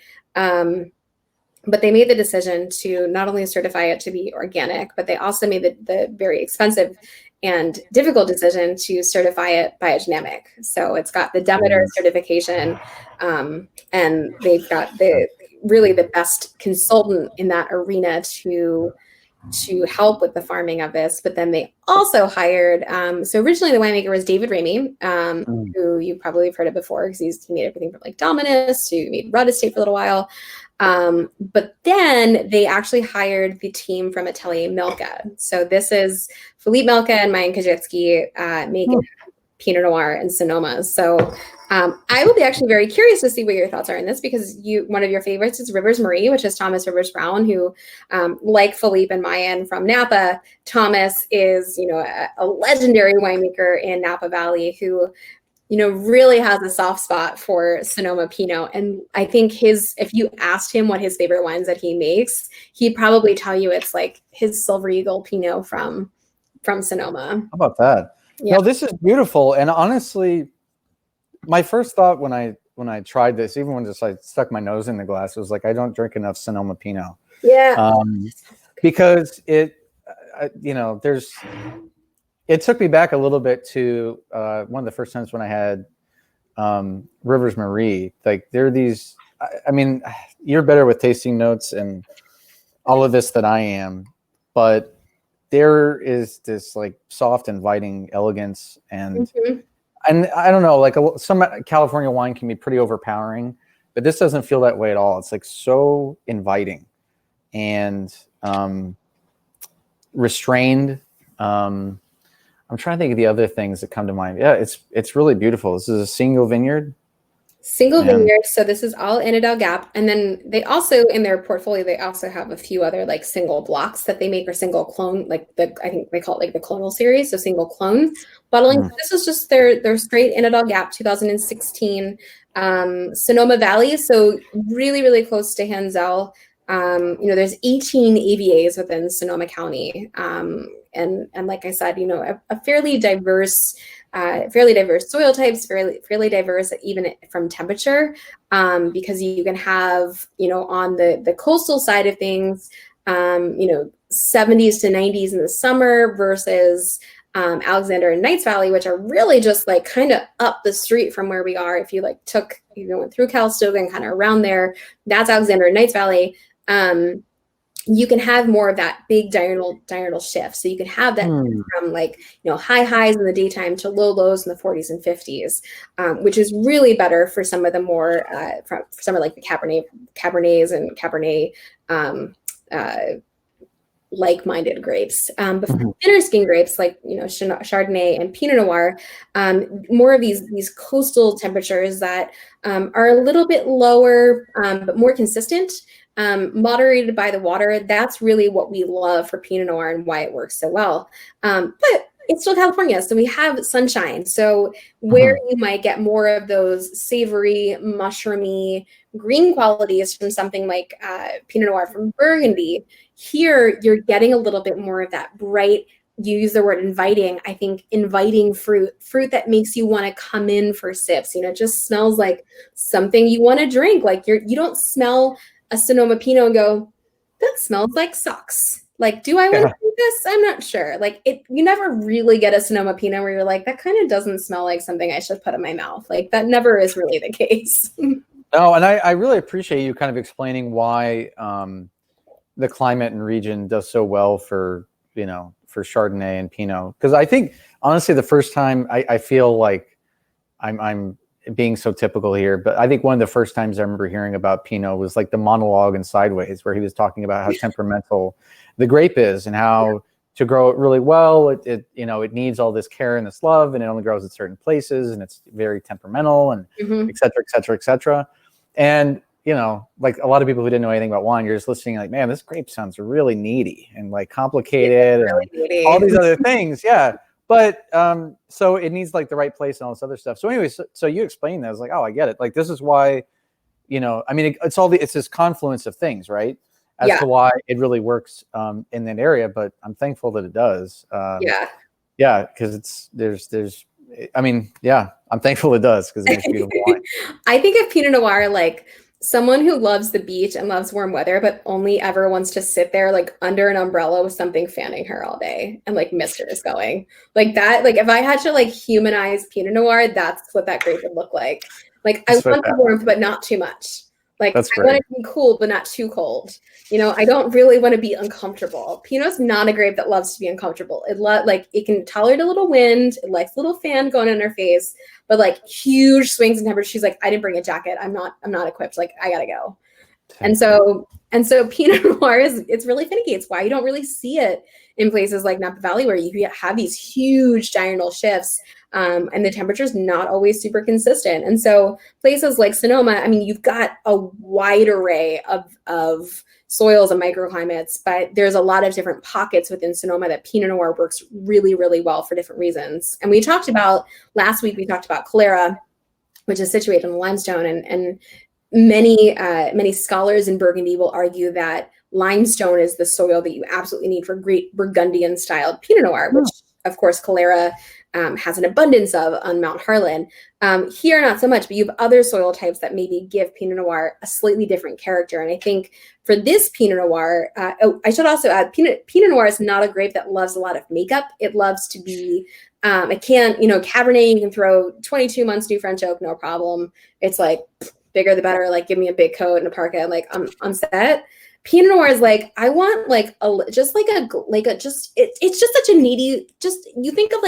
[SPEAKER 1] But they made the decision to not only certify it to be organic, but they also made the very expensive and difficult decision to certify it biodynamic. So it's got the Demeter certification, and they've got the best consultant in that arena to help with the farming of this. But then they also hired, so originally the winemaker was David Ramey, who you probably have heard of before because he made everything from like Dominus to made Rudd Estate for a little while. But then they actually hired the team from Atelier Milka. So this is Philippe Milka and Mayan Kajitsky making Pinot Noir and Sonoma. So I will be actually very curious to see what your thoughts are in this, because one of your favorites is Rivers Marie, which is Thomas Rivers Brown, who, like Philippe and Mayan from Napa, Thomas is, a legendary winemaker in Napa Valley who really has a soft spot for Sonoma Pinot. And I think if you asked him what his favorite wines that he makes, he'd probably tell you it's like his Silver Eagle Pinot from Sonoma.
[SPEAKER 2] How about that? Yeah. No, this is beautiful. And honestly, my first thought when I tried this, even when I stuck my nose in the glass, was like, I don't drink enough Sonoma Pinot.
[SPEAKER 1] Yeah.
[SPEAKER 2] Because it took me back a little bit to one of the first times when I had Rivers Marie. Like there are these, I mean, you're better with tasting notes and all of this than I am, but there is this like soft, inviting elegance, and I don't know, like some California wine can be pretty overpowering, but this doesn't feel that way at all. It's like so inviting and restrained. I'm trying to think of the other things that come to mind. Yeah, it's really beautiful. This is a single vineyard.
[SPEAKER 1] Vineyard. So this is all Annadel Gap. And then they also, in their portfolio, they also have a few other like single blocks that they make, or single clone, like I think they call it like the clonal series. So single clone bottling. This is just their straight Annadel Gap 2016 Sonoma Valley. So really, really close to Hanzell. There's 18 AVAs within Sonoma County. And like I said, a fairly diverse soil types, fairly diverse even from temperature, because you can have, on the coastal side of things, 70s to 90s in the summer versus Alexander and Knights Valley, which are really just like kind of up the street from where we are. If you like went through Calistoga and kind of around there, that's Alexander and Knights Valley. you can have more of that big diurnal shift. So you can have that from like, high highs in the daytime to low lows in the 40s and 50s, which is really better for some of the more, for some of like the Cabernets and Cabernet like-minded grapes. But for thinner skin grapes like Chardonnay and Pinot Noir, more of these coastal temperatures that are a little bit lower but more consistent, moderated by the water. That's really what we love for Pinot Noir and why it works so well. But it's still California, so we have sunshine. So where you might get more of those savory, mushroomy, green qualities from something like Pinot Noir from Burgundy, here you're getting a little bit more of that bright, you use the word inviting, I think inviting fruit that makes you want to come in for sips. It just smells like something you want to drink. Like you don't smell a Sonoma Pinot and go, that smells like socks. Like, do I want to do this? I'm not sure. Like you never really get a Sonoma Pinot where you're like, that kind of doesn't smell like something I should put in my mouth. Like that never is really the case.
[SPEAKER 2] No, and I really appreciate you kind of explaining why the climate and region does so well for Chardonnay and Pinot. Because I think, honestly, the first time I feel like I'm being so typical here, but I think one of the first times I remember hearing about Pinot was like the monologue in Sideways, where he was talking about how temperamental the grape is and how to grow it really well, it needs all this care and this love, and it only grows at certain places, and it's very temperamental, and et cetera, et cetera, et cetera. And like a lot of people who didn't know anything about wine, you're just listening like, man, this grape sounds really needy and like complicated and all these other things. Yeah. But so it needs like the right place and all this other stuff. So anyways, so you explained that. I was like, oh, I get it. Like, this is why, it's this confluence of things, right? As to why it really works in that area. But I'm thankful that it does. Yeah. Because I'm thankful it does, because it's beautiful wine.
[SPEAKER 1] I think of Pinot Noir like someone who loves the beach and loves warm weather, but only ever wants to sit there like under an umbrella with something fanning her all day and like mist is going like that. Like if I had to like humanize Pinot Noir, that's what that grape would look like. Like I want the warmth, but not too much. Like I want it to be cool, but not too cold. I don't really want to be uncomfortable. Pinot's not a grape that loves to be uncomfortable. It can tolerate a little wind. It likes a little fan going in her face, but like huge swings in temperature. She's like, I didn't bring a jacket. I'm not equipped. Like I gotta go. And so Pinot Noir it's really finicky. It's why you don't really see it in places like Napa Valley, where you have these huge diurnal shifts. And the temperature is not always super consistent. And so places like Sonoma, you've got a wide array of soils and microclimates, but there's a lot of different pockets within Sonoma that Pinot Noir works really, really well for different reasons. And last week we talked about Calera, which is situated in the limestone, and many scholars in Burgundy will argue that limestone is the soil that you absolutely need for great Burgundian styled Pinot Noir, which of course Calera has an abundance of on Mount Harlan. Here, not so much, but you have other soil types that maybe give Pinot Noir a slightly different character. And I think for this Pinot Noir, I should also add, Pinot Noir is not a grape that loves a lot of makeup. It loves to be, Cabernet, you can throw 22 months new French oak, no problem. It's like bigger the better. Like, give me a big coat and a parka, and like I'm set. Pinot Noir is like, I want like it's just such a needy, you think of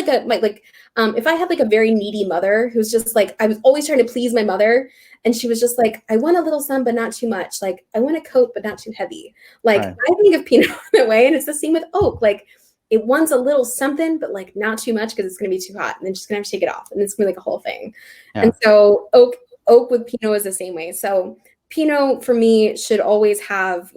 [SPEAKER 1] if I had like a very needy mother who's just like, I was always trying to please my mother, and she was just like, I want a little sun, but not too much. Like, I want a coat, but not too heavy. Like, right. I think of Pinot that way. And it's the same with oak. Like, it wants a little something, but like not too much, because it's going to be too hot, and then just going to have to take it off. And it's going to be like a whole thing. Yeah. And so oak with Pinot is the same way. So Pinot for me should always have,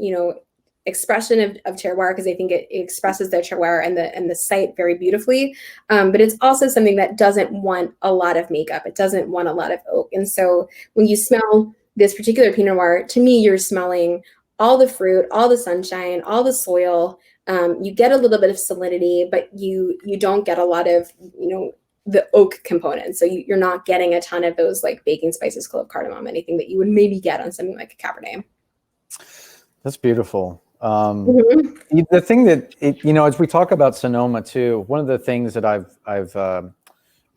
[SPEAKER 1] expression of terroir, because I think it expresses the terroir and the site very beautifully. But it's also something that doesn't want a lot of makeup. It doesn't want a lot of oak. And so when you smell this particular Pinot Noir, to me, you're smelling all the fruit, all the sunshine, all the soil. You get a little bit of salinity, but you don't get a lot of, the oak component. So you're not getting a ton of those like baking spices, clove, cardamom, anything that you would maybe get on something like a Cabernet. That's beautiful. The thing that, as we talk about Sonoma too, one of the things that I've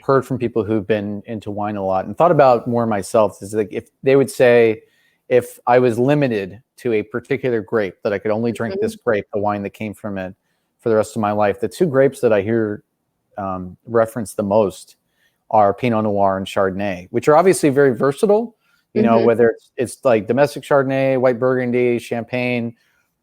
[SPEAKER 1] heard from people who've been into wine a lot and thought about more myself is like, if they would say, if I was limited
[SPEAKER 2] to a particular grape, that I could only drink this grape, the wine that came from it, for the rest of my life, the two grapes that I hear referenced the most are Pinot Noir and Chardonnay, which are obviously very versatile. You know, whether it's like domestic Chardonnay, white Burgundy, Champagne,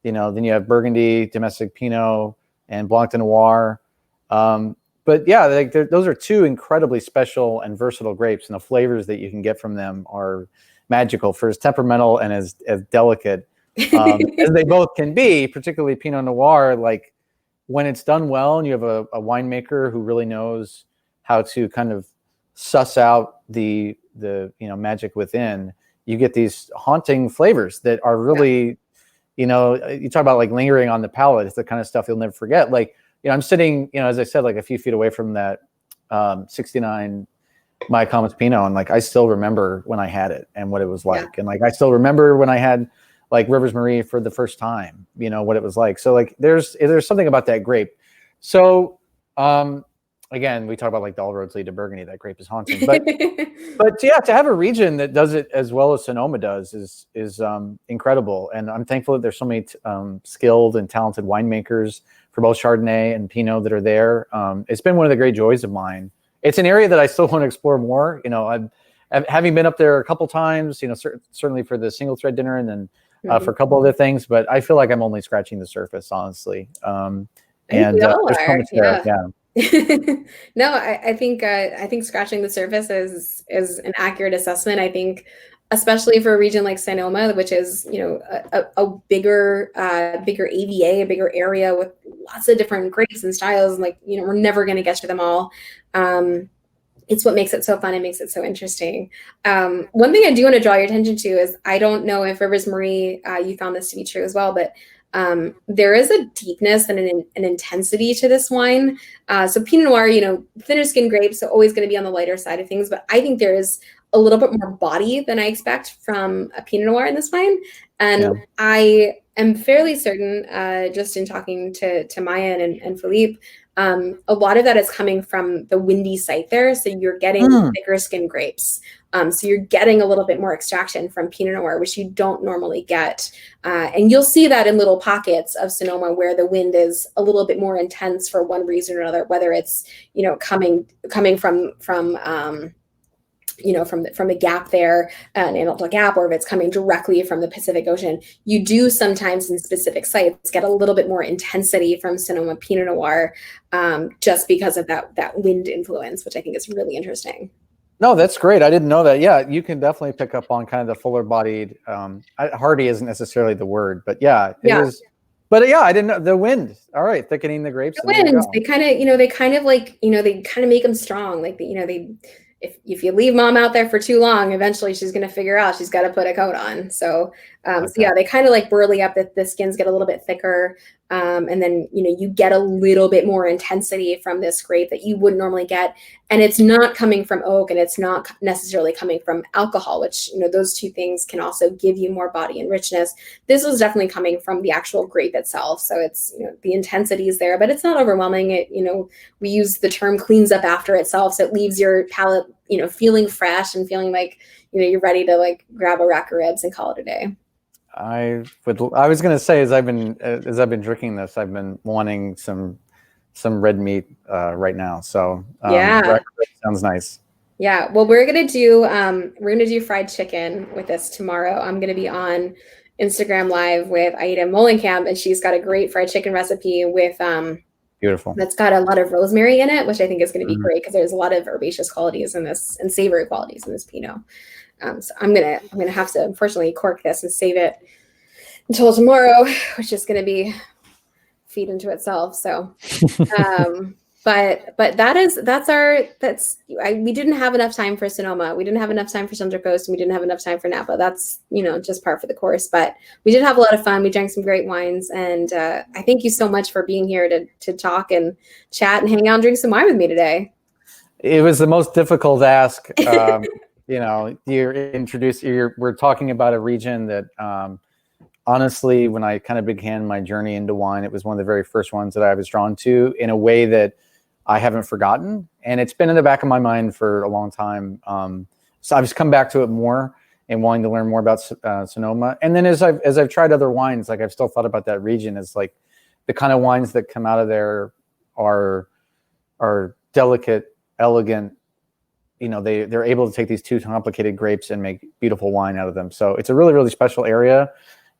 [SPEAKER 2] you know, then you have Burgundy, domestic Pinot, and Blanc de Noir. But yeah, like those are two incredibly special and versatile grapes, and the flavors that you can get from them are magical, for as temperamental and as delicate as they both can be, particularly Pinot Noir. Like, when it's done well and you have a winemaker who really knows how to kind of suss out the magic within, you get these haunting flavors that are really, you know, you talk about like lingering on the palate. It's the kind of stuff you'll never forget. Like, you know, I'm sitting, you know, as I said, like a few feet away from that 69 My Comet's Pinot, and like I still remember when I had it and what it was like, and like I still remember when I had like Rivers Marie for the first time, you know, what it was like. So like there's something about that grape. So again, we talk about like the all roads lead to Burgundy. That grape is haunting, but yeah, to have a region that does it as well as Sonoma does is incredible. And I'm thankful that there's so many skilled and talented winemakers for both Chardonnay and Pinot that are there. It's been one of the great joys of mine. It's an area that I still want to explore more. You know, I've having been up there a couple times, you know, certainly for the single thread dinner, and then for a couple other things, but I feel like I'm only scratching the surface, honestly. And there's so much there. Yeah.
[SPEAKER 1] No, I think scratching the surface is an accurate assessment. I think, especially for a region like Sonoma, which is, you know, a bigger AVA, a bigger area with lots of different grapes and styles, and like, you know, we're never going to get to them all. It's what makes it so fun and makes it so interesting. One thing I do want to draw your attention to is, I don't know if Rivers Marie, you found this to be true as well, but there is a deepness and an intensity to this wine. So Pinot Noir, you know, thinner skin grapes, so always going to be on the lighter side of things, but I think there is a little bit more body than I expect from a Pinot Noir in this wine. And I am fairly certain, just in talking to Maya and Philippe, a lot of that is coming from the windy site there. So you're getting thicker skin grapes. So you're getting a little bit more extraction from Pinot Noir, which you don't normally get. And you'll see that in little pockets of Sonoma where the wind is a little bit more intense for one reason or another, whether it's, you know, coming from you know, from a gap there, an Annadel gap, or if it's coming directly from the Pacific Ocean. You do sometimes in specific sites get a little bit more intensity from Sonoma Pinot Noir, just because of that wind influence, which I think is really interesting.
[SPEAKER 2] No, that's great. I didn't know that. Yeah, you can definitely pick up on kind of the fuller bodied, hardy isn't necessarily the word, but yeah, it is. But yeah, I didn't know the wind. All right, thickening the grapes.
[SPEAKER 1] The wind, they kind of make them strong. Like, you know, if you leave mom out there for too long, eventually she's going to figure out she's got to put a coat on. So, so yeah, they kind of like burly up, that the skins get a little bit thicker. And then, you know, you get a little bit more intensity from this grape that you wouldn't normally get. And it's not coming from oak, and it's not necessarily coming from alcohol, which, you know, those two things can also give you more body and richness. This was definitely coming from the actual grape itself. So it's, you know, the intensity is there, but it's not overwhelming. It, you know, we use the term cleans up after itself. So it leaves your palate, you know, feeling fresh and feeling like, you know, you're ready to like grab a rack of ribs and call it a day.
[SPEAKER 2] I was going to say, as I've been drinking this, I've been wanting some red meat right now. So sounds nice.
[SPEAKER 1] Yeah. Well, we're going to do fried chicken with this tomorrow. I'm going to be on Instagram Live with Aida Molenkamp, and she's got a great fried chicken recipe with
[SPEAKER 2] beautiful.
[SPEAKER 1] That's got a lot of rosemary in it, which I think is going to be great because there's a lot of herbaceous qualities in this and savory qualities in this Pinot. So I'm gonna have to unfortunately cork this and save it until tomorrow, which is gonna be feed into itself. So, but we didn't have enough time for Sonoma. We didn't have enough time for Central Coast, and we didn't have enough time for Napa. That's, you know, just par for the course. But we did have a lot of fun. We drank some great wines, and I thank you so much for being here to talk and chat and hang out and drink some wine with me today.
[SPEAKER 2] It was the most difficult ask. You know, we're talking about a region that, honestly, when I kind of began my journey into wine, it was one of the very first ones that I was drawn to in a way that I haven't forgotten. And it's been in the back of my mind for a long time. So I've just come back to it more. and wanting to learn more about Sonoma. And then as I've tried other wines, like I've still thought about that region as like the kind of wines that come out of there are delicate, elegant. You know, they're able to take these two complicated grapes and make beautiful wine out of them. So it's a really, really special area.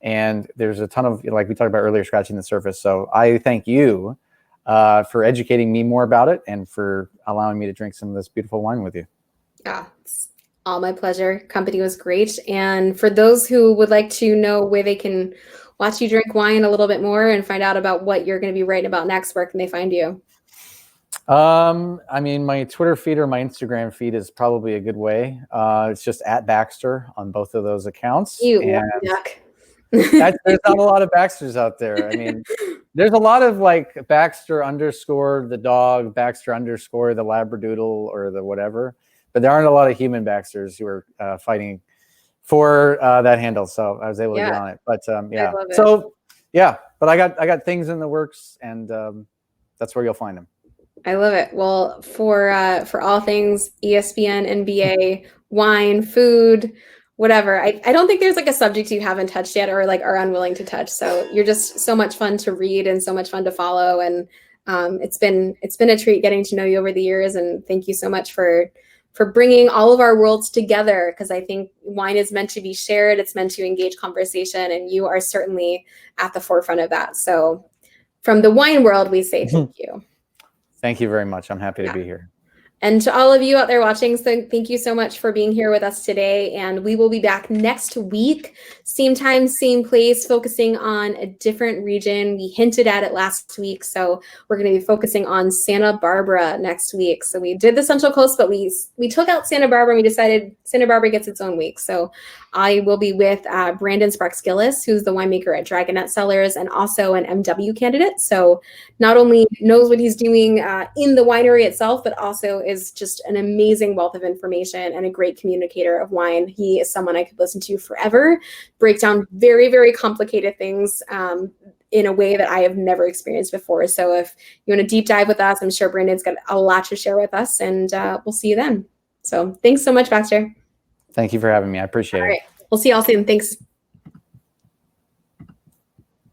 [SPEAKER 2] And there's a ton of, like we talked about earlier, scratching the surface. So I thank you for educating me more about it and for allowing me to drink some of this beautiful wine with you.
[SPEAKER 1] Yeah, it's all my pleasure. Company was great. And for those who would like to know where they can watch you drink wine a little bit more and find out about what you're going to be writing about next, where can they find you?
[SPEAKER 2] I mean, my Twitter feed or my Instagram feed is probably a good way. It's just at Baxter on both of those accounts. There's not a lot of Baxters out there. I mean, there's a lot of like Baxter underscore the dog, Baxter underscore the Labradoodle or the whatever, but there aren't a lot of human Baxters who are fighting for that handle. So I was able to get on it. But yeah, so yeah, but I got things in the works, and that's where you'll find them.
[SPEAKER 1] I love it. Well, for all things ESPN, NBA, wine, food, whatever, I don't think there's like a subject you haven't touched yet or like are unwilling to touch. So you're just so much fun to read and so much fun to follow. And it's been a treat getting to know you over the years. And thank you so much for bringing all of our worlds together, because I think wine is meant to be shared. It's meant to engage conversation, and you are certainly at the forefront of that. So from the wine world, we say thank you.
[SPEAKER 2] Thank you very much. I'm happy to be here.
[SPEAKER 1] And to all of you out there watching, so thank you so much for being here with us today. And we will be back next week, same time, same place, focusing on a different region. We hinted at it last week, so we're going to be focusing on Santa Barbara next week. So we did the Central Coast, but we took out Santa Barbara, and we decided Santa Barbara gets its own week. So I will be with Brandon Sparks-Gillis, who's the winemaker at Dragonette Cellars and also an MW candidate. So not only knows what he's doing in the winery itself, but also is just an amazing wealth of information and a great communicator of wine. He is someone I could listen to forever, break down very, very complicated things in a way that I have never experienced before. So if you want to deep dive with us, I'm sure Brandon's got a lot to share with us, and we'll see you then. So thanks so much, Baxter.
[SPEAKER 2] Thank you for having me. I appreciate it.
[SPEAKER 1] All right. We'll see y'all soon. Thanks.